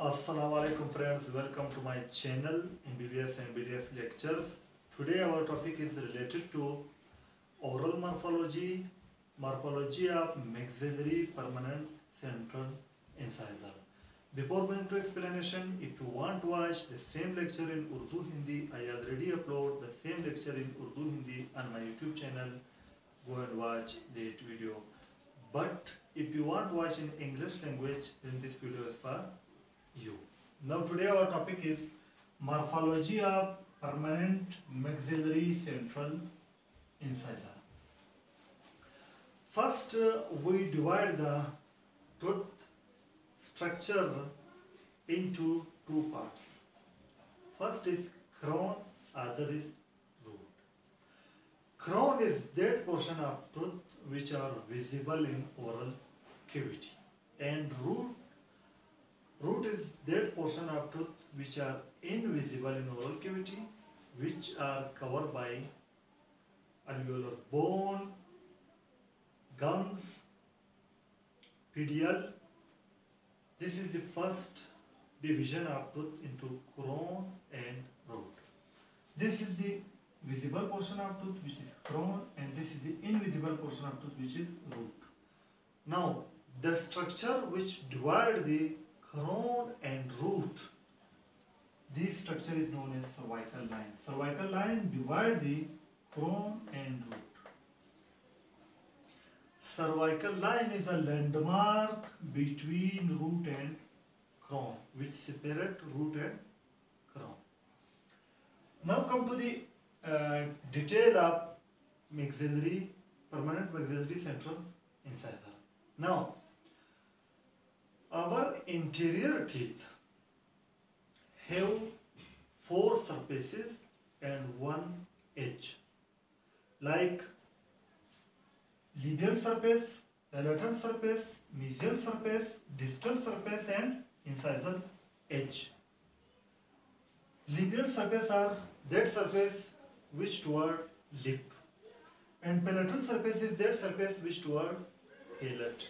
Assalamu alaikum friends, welcome to my channel MBBS and BDS lectures. Today our topic is related to oral morphology, morphology of maxillary permanent central incisor. Before going to explanation, if you want to watch the same lecture in Urdu Hindi, I already upload the same lecture in Urdu Hindi on my YouTube channel. Go and watch that video. But if you want to watch in English language, then this video is for you. Now today our topic is morphology of permanent maxillary central incisor. First we divide the tooth structure into two parts. First is crown, other is root. Crown is that portion of tooth which are visible in oral cavity, and root is that portion of tooth which are invisible in oral cavity, which are covered by alveolar bone, gums, pedal. This is the first division of tooth into crown and root. This is the visible portion of tooth which is crown, and this is the invisible portion of tooth which is root. Now the structure which divide the crown and root, this structure is known as cervical line. Cervical line divide the crown and root. Cervical line is a landmark between root and crown, which separate root and crown. Now come to the detail of maxillary, permanent maxillary central incisor. Now our interior teeth have 4 surfaces and 1 edge, like labial surface, palatal surface, mesial surface, distal surface, and incisal edge. Labial surface are that surface which toward lip, and palatal surface is that surface which toward palate.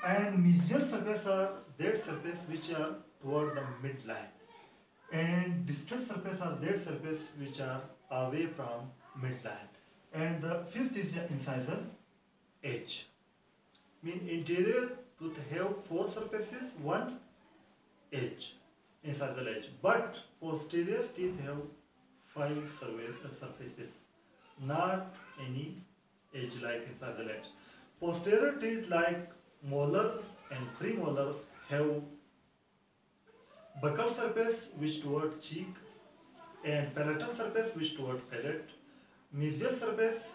And mesial surface are that surface which are toward the midline, and distal surface are that surface which are away from midline, and the fifth is the incisor edge. Mean interior tooth have 4 surfaces, 1 edge, incisor edge, but posterior teeth have 5 surfaces, not any edge like incisor edge. Posterior teeth like molars and premolars have buccal surface which toward cheek, and palatal surface which toward palate, mesial surface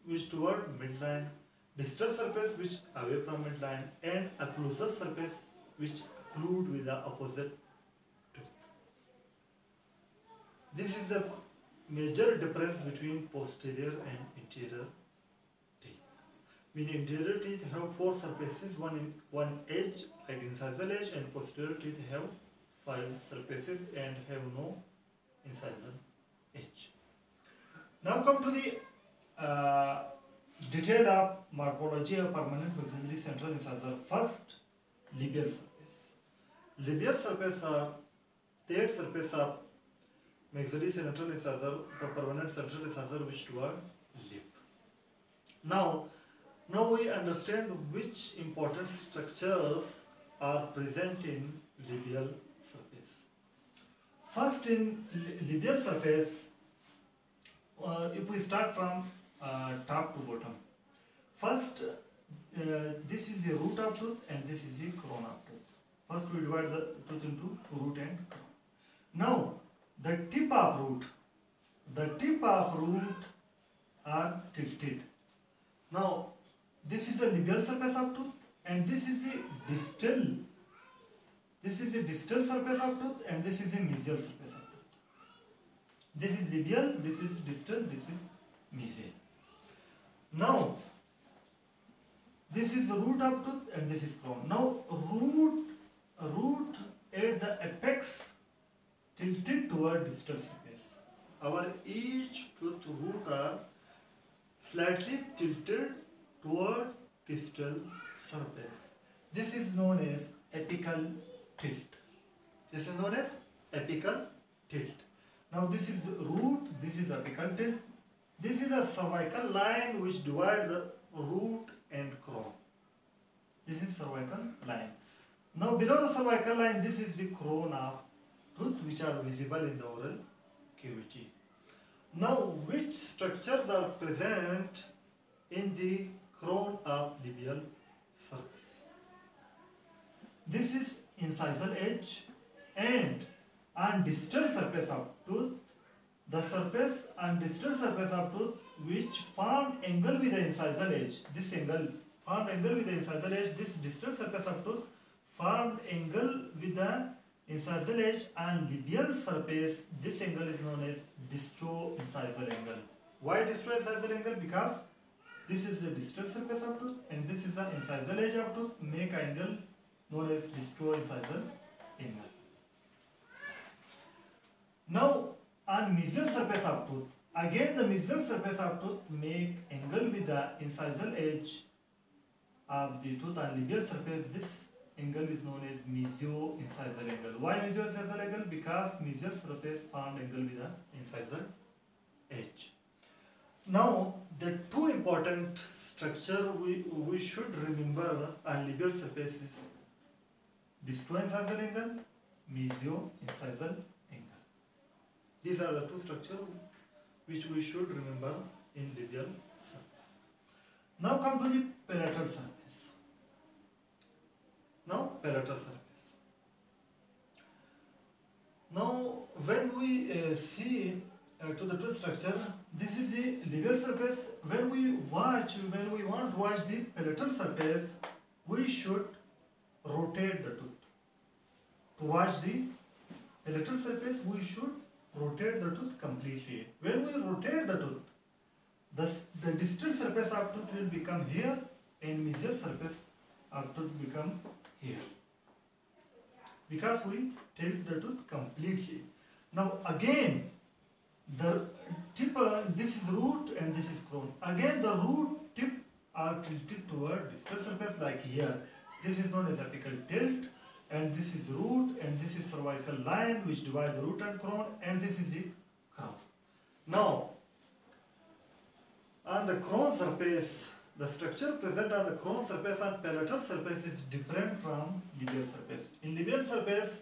which toward midline, distal surface which away from midline, and occlusal surface which occlude with the opposite tooth. This is the major difference between posterior and interior. Meaning interior teeth have 4 surfaces, one edge like incisal edge, and posterior teeth have 5 surfaces and have no incisal edge. Now come to the detail of morphology of permanent maxillary central incisor. First, labial surface. Labial surface are that surface of maxillary central incisor, the permanent central incisor which toward lip. Now we understand which important structures are present in labial surface. First, in labial surface, if we start from top to bottom, first this is the root of tooth and this is the crown of tooth. First we divide the tooth into root and crown. Now the tip of root are tilted. Now this is the labial surface of tooth, and this is the distal. This is the distal surface of tooth, and this is the mesial surface of tooth. This is labial, this is distal, this is mesial. Now this is the root of tooth, and this is crown. Now root at the apex tilted toward distal surface. Our each tooth root are slightly tilted toward distal surface. This is known as apical tilt. This is known as apical tilt. Now this is root, this is apical tilt. This is a cervical line which divides the root and crown. This is cervical line. Now below the cervical line, this is the crown of tooth which are visible in the oral cavity. Now which structures are present in the crown of labial surface? This is incisal edge and on distal surface of tooth, the surface and distal surface of tooth which form angle with the incisal edge. This angle formed angle with the incisal edge. This distal surface of tooth formed angle with the incisal edge and labial surface. This angle is known as disto-incisal angle. Why disto-incisal angle? Because this is the distal surface of tooth and this is the incisal edge of tooth, make angle known as disto-incisal angle. Now on mesial surface of tooth, again the mesial surface of tooth make angle with the incisal edge of the tooth and labial surface. This angle is known as mesio-incisal angle. Why mesio-incisal angle? Because mesial surface formed angle with the incisal edge. Now the two important structure we should remember on labial surface is disto-incisal angle, mesio-incisal angle. These are the two structures which we should remember in labial surface. Now come to the palatal surface. Now palatal surface. Now when we see to the tooth structure, this is the labial surface. When we want to watch the palatal surface, we should rotate the tooth. To watch the palatal surface, we should rotate the tooth completely. When we rotate the tooth, the distal surface of tooth will become here and mesial surface of tooth become here. Because we tilt the tooth completely. Now again, the tip, this is root and this is crown. Again the root tip are tilted toward distal surface like here. This is known as apical tilt, and this is root and this is cervical line which divide the root and crown, and this is the crown. Now on the crown surface, the structure present on the crown surface and palatal surface is different from labial surface. In labial surface,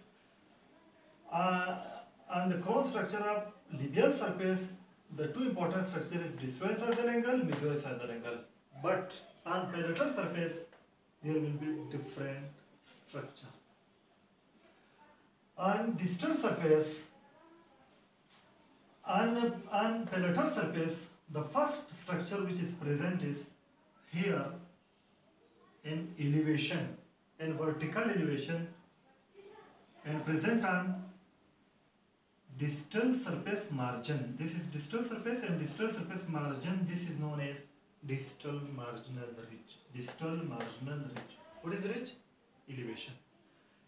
on the crown structure of labial surface, the two important structure is disto-incisal angle, mesio-incisal angle. But on palatal surface, there will be different structure. On distal surface, on palatal surface, the first structure which is present is here in elevation, in vertical elevation, and present on distal surface margin. This is distal surface and distal surface margin. This is known as distal marginal ridge. Distal marginal ridge. What is ridge? Elevation.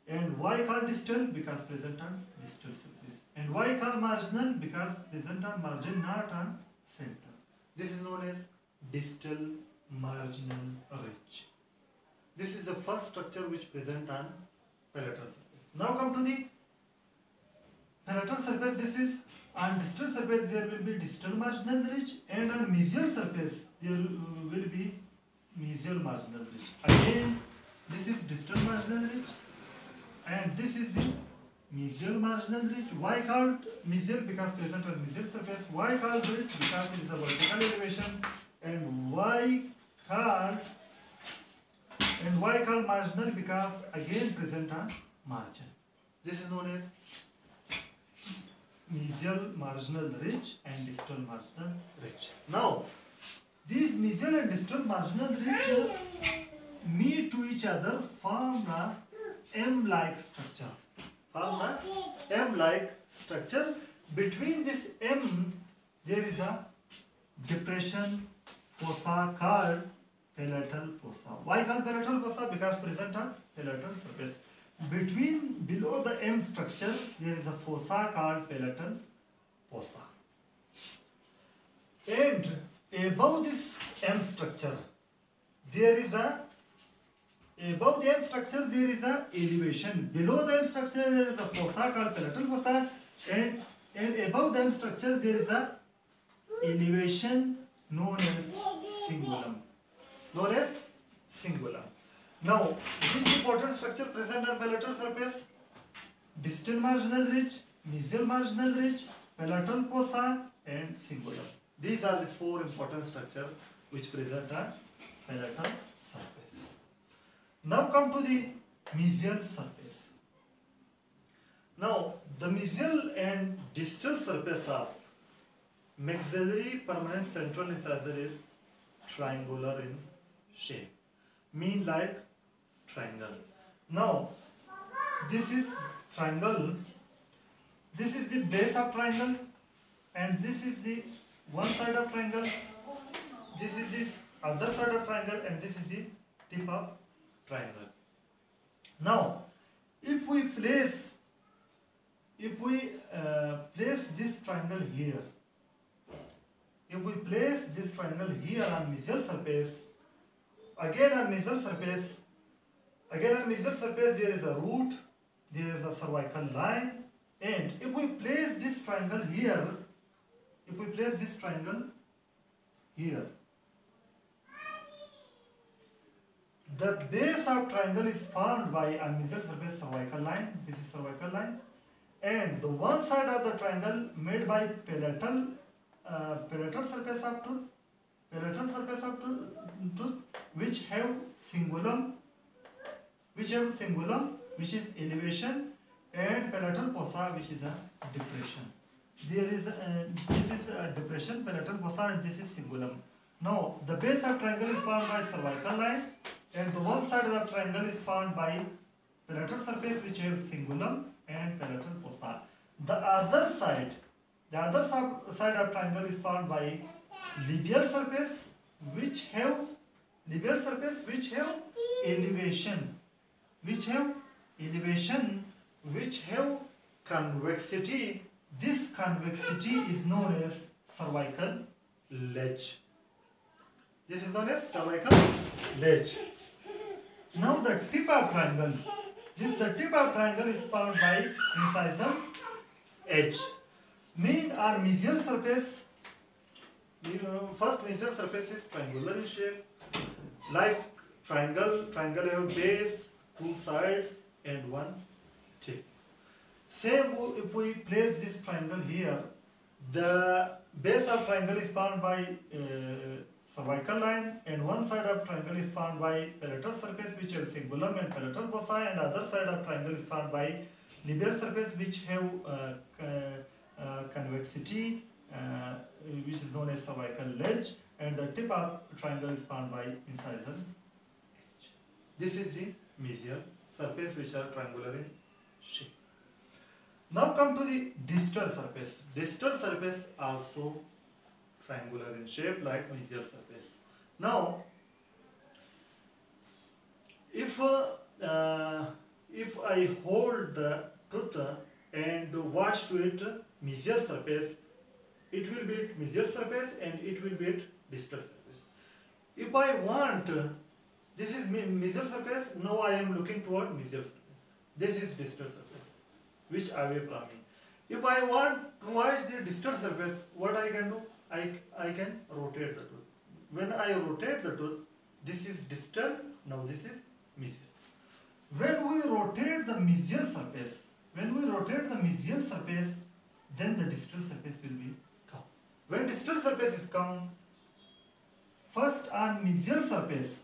And why called distal? Because present on distal surface. And why called marginal? Because present on margin, not on center. This is known as distal marginal ridge. This is the first structure which present on palatal surface. Now come to the palatal surface. This is on distal surface there will be distal marginal ridge, and on mesial surface there will be mesial marginal ridge. Again, this is distal marginal ridge and this is the mesial marginal ridge. Why called mesial? Because present on mesial surface. Why called ridge? Because it is a vertical elevation. And why called marginal? Because again present on margin. This is known as mesial marginal ridge and distal marginal ridge. Now, these mesial and distal marginal ridge meet to each other, form a M-like structure. Between this M, there is a depression fossa called palatal fossa. Why called palatal fossa? Because present on palatal surface. Below the M structure, there is a fossa called palatal fossa. And above this M structure, there is a Above the M structure there is a elevation. Below the M structure there is a fossa called palatal fossa, and above the M structure there is a elevation known as cingulum. Now, which important structure present on palatal surface? Distal marginal ridge, mesial marginal ridge, palatal fossa, and cingulum. These are the four important structures which present on palatal surface. Now come to the mesial surface. Now, the mesial and distal surface of maxillary permanent central incisor is triangular in shape, mean like triangle. Now, this is triangle, this is the base of triangle, and this is the one side of triangle, this is the other side of triangle, and this is the tip of triangle. Now, if we place this triangle here, if we place this triangle here on mesial surface, again on mesial surface there is a root, there is a cervical line, and if we place this triangle here, the base of triangle is formed by on mesial surface cervical line, this is cervical line, and the one side of the triangle made by palatal surface of tooth, which have cingulum, which is elevation, and palatal fossa, which is a depression. There is this is a depression, palatal fossa, and this is cingulum. Now, the base of triangle is formed by cervical line, and the one side of the triangle is formed by palatal surface, which have cingulum and palatal fossa. The other side of triangle is formed by labial surface, which have elevation, which have convexity. This convexity is known as cervical ledge. This is known as cervical ledge. Now the tip of triangle. The tip of triangle is formed by incisor edge. Mean or mesial surface. First mesial surface is triangular in shape. Like triangle have base, two sides, and one tip. Same if we place this triangle here, the base of triangle is formed by cervical line, and one side of triangle is formed by palatal surface, which have cingulum and palatal fossa, and other side of triangle is formed by labial surface, which have convexity, which is known as cervical ledge, and the tip of triangle is formed by incisor edge. This is the mesial surface, which are triangular in shape. Now come to the distal surface. Distal surface also triangular in shape like mesial surface. Now, if I hold the tooth and watch to it mesial surface, it will be at mesial surface and it will be at distal surface. If I want, this is mesial surface, now I am looking toward mesial surface. This is distal surface, which away from me. If I want to watch the distal surface, what I can do? I can rotate the tooth. When I rotate the tooth, this is distal, now this is mesial. When we rotate the mesial surface, then the distal surface will be come. When distal surface is come, first on mesial surface,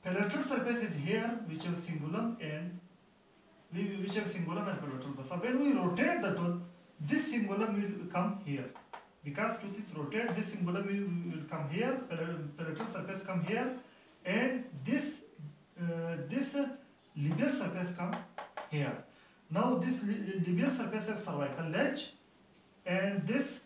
palatal surface is here, which have cingulum and palatal fossa. When we rotate the tooth, this cingulum will come here. Because tooth is rotated, this cingulum will come here, palatal surface come here, and this labial surface come here. Now this labial surface has cervical ledge, and this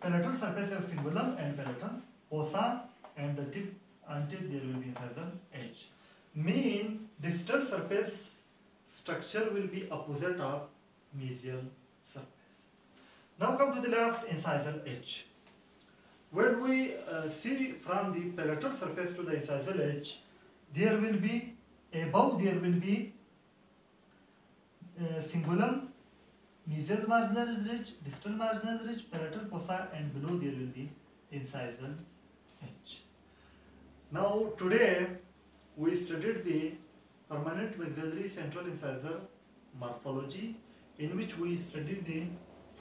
palatal surface has cingulum and palatal fossa, and the tip until there will be incisor edge. Mean distal surface structure will be opposite of mesial surface. Now come to the last, incisor edge. When we see from the palatal surface to the incisal edge, there will be above there will be cingulum, mesial marginal ridge, distal marginal ridge, palatal fossa, and below there will be incisal edge. Now today we studied the permanent maxillary central incisor morphology, in which we studied the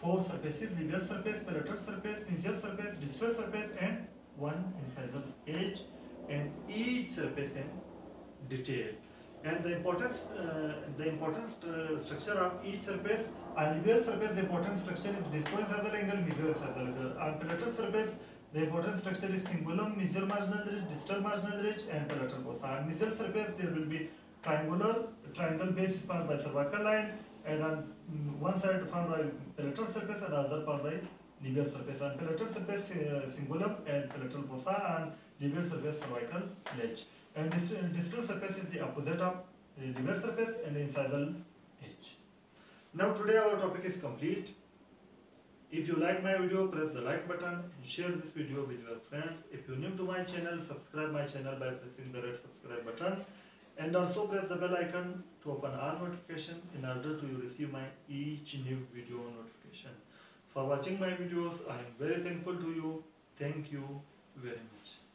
four surfaces: labial surface, palatal surface, mesial surface, distal surface, and one incisal edge, and each surface in detail. And the important structure of each surface. On labial surface, the important structure is discoincisal angle, mesioincisal angle. On palatal surface, the important structure is cingulum, mesial marginal ridge, distal marginal ridge, and palatal fossa. On mesial surface, there will be triangle base is formed by cervical line, and on one side formed by palatal surface and other formed by labial surface. On palatal surface, cingulum and palatal fossa. On labial surface, cervical ledge. And distal surface is the opposite of labial surface and incisal edge. Now today our topic is complete. If you like my video, press the like button and share this video with your friends. If you are new to my channel, subscribe my channel by pressing the red subscribe button, and also press the bell icon to open all notification in order to receive my each new video notification. For watching my videos, I am very thankful to you. Thank you very much.